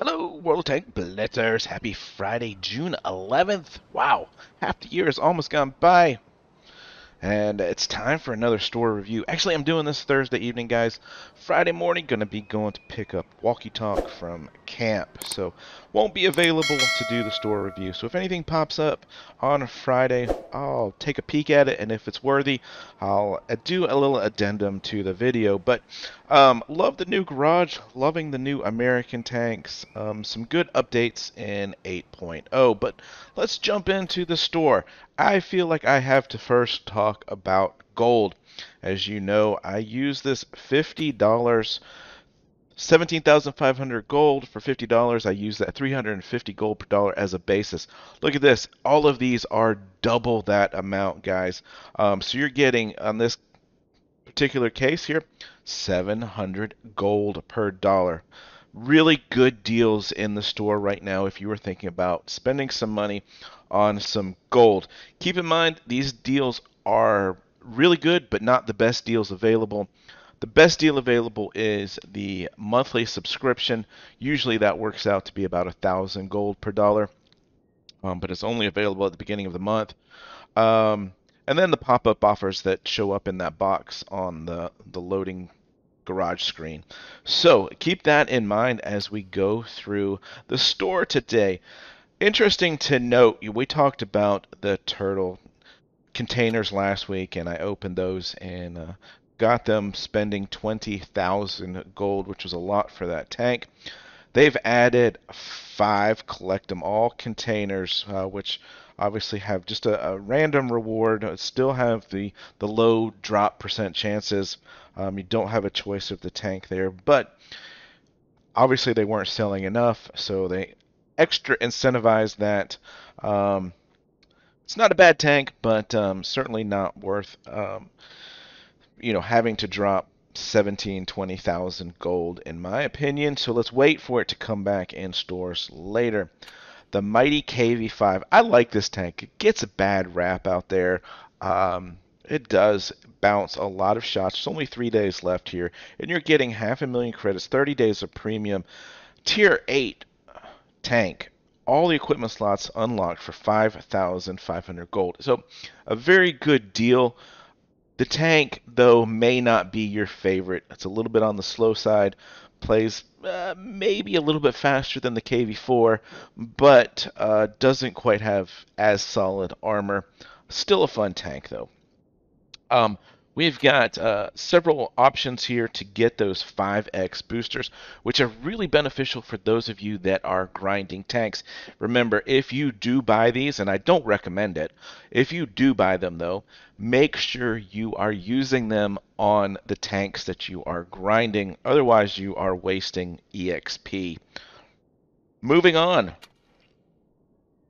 Hello, World Tank Blitzers. Happy Friday, June 11th. Wow, half the year has almost gone by. And it's time for another store review. Actually, I'm doing this Thursday evening, guys. Friday morning, going to be going to pick up Walkie Talk from camp. So, won't be available to do the store review. So, if anything pops up on Friday, I'll take a peek at it. And if it's worthy, I'll do a little addendum to the video. But, love the new garage. Loving the new American tanks. Some good updates in 8.0. But let's jump into the store. I feel like I have to first talk about gold. As you know, I use this $50, 17,500 gold for $50. I use that 350 gold per dollar as a basis. Look at this. All of these are double that amount, guys. So you're getting, on this particular case here, 700 gold per dollar. Really good deals in the store right now if you were thinking about spending some money on some gold. Keep in mind, these deals are really good, but not the best deals available. The best deal available is the monthly subscription. Usually that works out to be about 1,000 gold per dollar, but it's only available at the beginning of the month. And then the pop-up offers that show up in that box on the loading garage screen. So keep that in mind as we go through the store today. Interesting to note, we talked about the turtle containers last week, and I opened those and got them spending 20,000 gold, which was a lot for that tank. They've added 5 collect them all containers, which obviously have just a random reward. Still have the low drop percent chances. You don't have a choice of the tank there, but obviously they weren't selling enough, so they extra incentivized that. It's not a bad tank, but certainly not worth having to drop 17, 20,000 gold in my opinion. So let's wait for it to come back in stores later. The mighty KV5. I like this tank. It gets a bad rap out there. It does bounce a lot of shots. There's only 3 days left here, and you're getting 500,000 credits, 30 days of premium. Tier 8 tank. All the equipment slots unlocked for 5,500 gold. So a very good deal. The tank, though, may not be your favorite. It's a little bit on the slow side. Plays maybe a little bit faster than the KV4, but doesn't quite have as solid armor. Still a fun tank, though. Um, we've got several options here to get those 5x boosters, which are really beneficial for those of you that are grinding tanks. Remember, if you do buy these, and I don't recommend it, if you do buy them though, make sure you are using them on the tanks that you are grinding. Otherwise, you are wasting EXP. Moving on,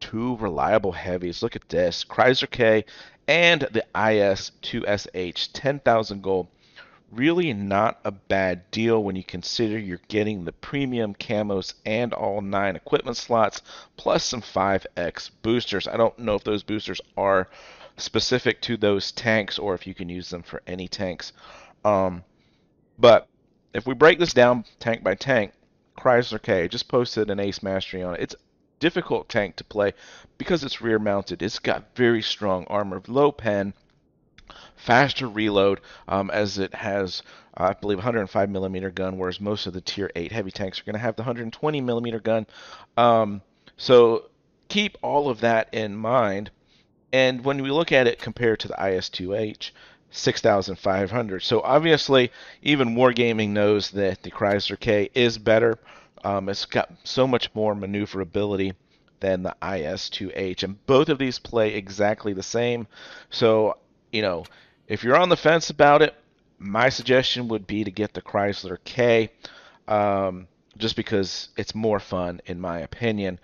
2 reliable heavies. Look at this. Chrysler K and the IS-2SH, 10,000 gold. Really not a bad deal when you consider you're getting the premium camos and all 9 equipment slots, plus some 5x boosters. I don't know if those boosters are specific to those tanks or if you can use them for any tanks. But if we break this down tank by tank, Chrysler K, just posted an Ace Mastery on it. It's difficult tank to play because it's rear mounted. It's got very strong armor, low pen, faster reload, as it has, I believe, 105 millimeter gun, whereas most of the tier 8 heavy tanks are going to have the 120 millimeter gun. So keep all of that in mind. And when we look at it compared to the IS-2H, 6,500. So obviously, even Wargaming knows that the Chrysler K is better. It's got so much more maneuverability than the IS-2H, and both of these play exactly the same. So, if you're on the fence about it, my suggestion would be to get the Chrysler K, just because it's more fun, in my opinion.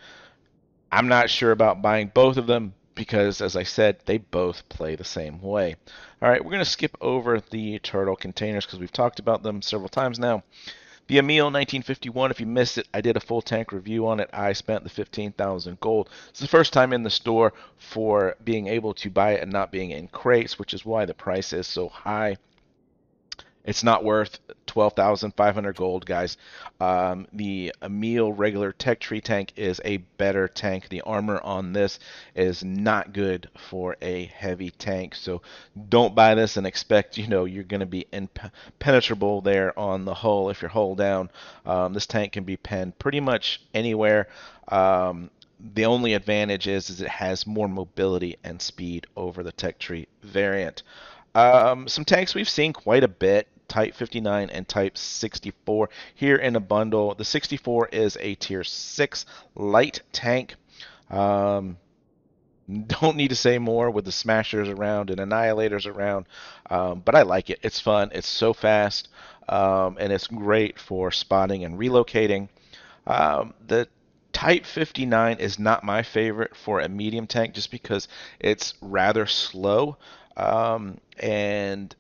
I'm not sure about buying both of them because, as I said, they both play the same way. All right, we're going to skip over the turtle containers because we've talked about them several times now. The Emil 1951, if you missed it, I did a full tank review on it. I spent the 15,000 gold. It's the first time in the store for being able to buy it and not being in crates, which is why the price is so high. It's not worth 12,500 gold, guys. The Emil regular Tech Tree tank is a better tank. The armor on this is not good for a heavy tank, so don't buy this and expect you're going to be impenetrable there on the hull if you're hull down. This tank can be penned pretty much anywhere. The only advantage is it has more mobility and speed over the Tech Tree variant. Some tanks we've seen quite a bit. Type 59 and Type 64 here in a bundle. The 64 is a Tier 6 light tank. Um, don't need to say more with the Smashers around and Annihilators around, but I like it. It's fun. It's so fast, and it's great for spotting and relocating. The Type 59 is not my favorite for a medium tank just because it's rather slow, and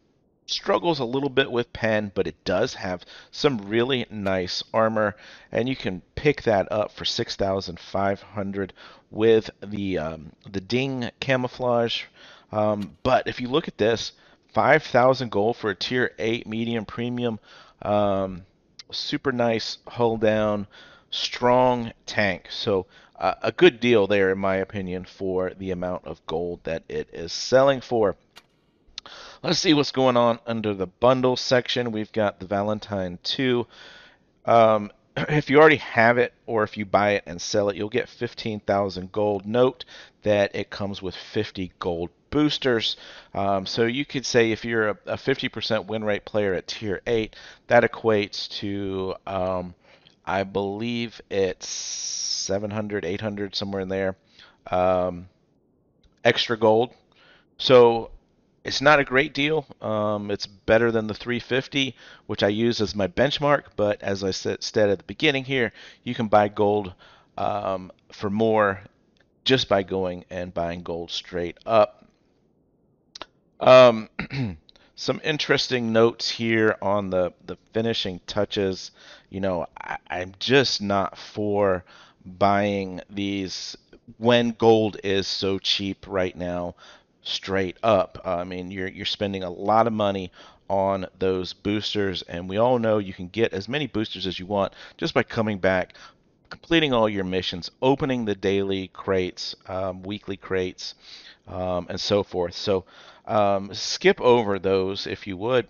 struggles a little bit with pen, but it does have some really nice armor, and you can pick that up for 6,500 with the ding camouflage. But if you look at this, 5,000 gold for a tier 8 medium premium, super nice hull down, strong tank. So a good deal there, in my opinion, for the amount of gold that it is selling for. Let's see what's going on under the bundle section. We've got the Valentine 2. If you already have it, or if you buy it and sell it, you'll get 15,000 gold. Note that it comes with 50 gold boosters. So you could say if you're a 50% win rate player at tier 8, that equates to, I believe it's 700, 800, somewhere in there, extra gold. So it's not a great deal. It's better than the 350, which I use as my benchmark. But as I said at the beginning here, you can buy gold for more just by going and buying gold straight up. Um, some interesting notes here on the finishing touches. I'm just not for buying these when gold is so cheap right now, straight up. I mean, you're spending a lot of money on those boosters, and we all know you can get as many boosters as you want just by coming back, completing all your missions, opening the daily crates, weekly crates, and so forth. So skip over those if you would.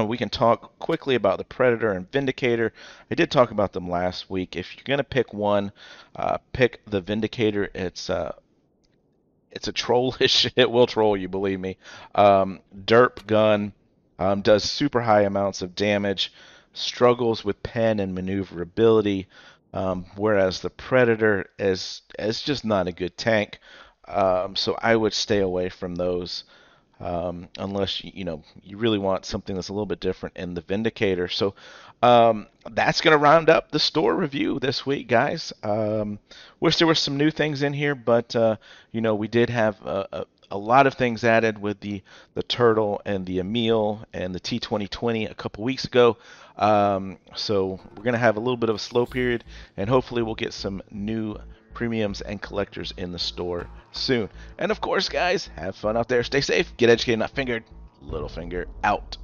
We can talk quickly about the Predator and Vindicator. I did talk about them last week. If you're going to pick one, pick the Vindicator. It's a trollish. It will troll you, believe me. Derp gun, does super high amounts of damage, struggles with pen and maneuverability, whereas the Predator is just not a good tank. So I would stay away from those, unless you really want something that's a little bit different in the Vindicator. So that's going to round up the store review this week, guys. Wish there were some new things in here, but we did have a lot of things added with the Turtle and the Emil and the T2020 a couple weeks ago. So we're going to have a little bit of a slow period, and hopefully we'll get some new premiums and collectors in the store soon. And of course, guys, have fun out there. Stay safe. Get educated, not fingered. Littlefinger out.